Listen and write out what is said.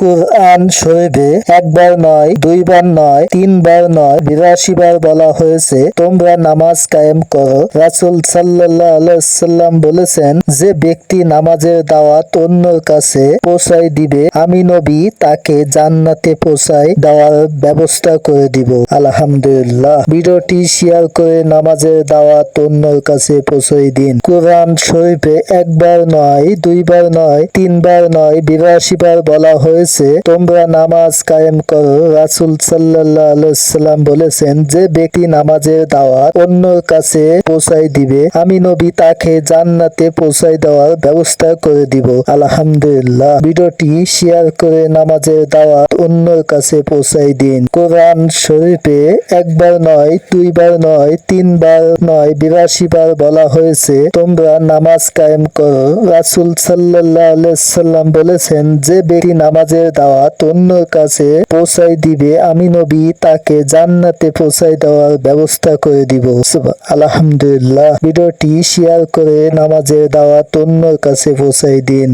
কুরআন শরীফে একবার নয়, দুইবার নয়, তিনবার নয়, ৮২ বার বলা হয়েছে তোমরা নামাজ কায়েম করো। রাসূল সাল্লাল্লাহু আলাইহি ওয়াসাল্লাম বলেছেন, যে ব্যক্তি নামাজের দাওয়াত অন্যের কাছে পৌঁছায় দিবে, আমি নবী তাকে জান্নাতে পৌঁছায় দেওয়ার ব্যবস্থা করে দিব। আলহামদুলিল্লাহ। ভিডিওটি শেয়ার করে নামাজের দাওয়াত অন্যের কাছে পৌঁছায় দিন। কুরআন শরীফে একবার নয়, দুইবার নয়, তিনবার নয়, ৮২ বার বলা হয়েছে তোমরা নামাজ কায়েম করো। রাসূল সাল্লাল্লাহু আলাইহি ওয়াসাল্লাম বলেছেন, যে ব্যক্তি নামাজের দাওয়াত অন্যের কাছে পৌঁছায় দিবে, আমি নবী তাকে জান্নাতে পৌঁছায় দেওয়ার ব্যবস্থা করে দিব। আলহামদুলিল্লাহ। ভিডিওটি শেয়ার করে নামাজের দাওয়াত অন্যের কাছে পৌঁছায় দিন। কোরআন শরীফে একবার নয়, দুইবার নয়, তিনবার নয়, ৮২ বার বলা হয়েছে তোমরা নামাজ কায়েম করো। রাসূল সাল্লাল্লাহু আলাইহি ওয়াসাল্লাম বলেছেন, যে ব্যক্তি নামাজের দাওয়াত অন্যের কাছে পৌঁছায় দিবে, আমি নবী তাকে জান্নাতে পৌঁছায় দেওয়ার ব্যবস্থা করে দিব। আলহামদুলিল্লাহ। ভিডিওটি শেয়ার করে নামাজের দাওয়াত অন্যের কাছে পৌঁছায় দিন।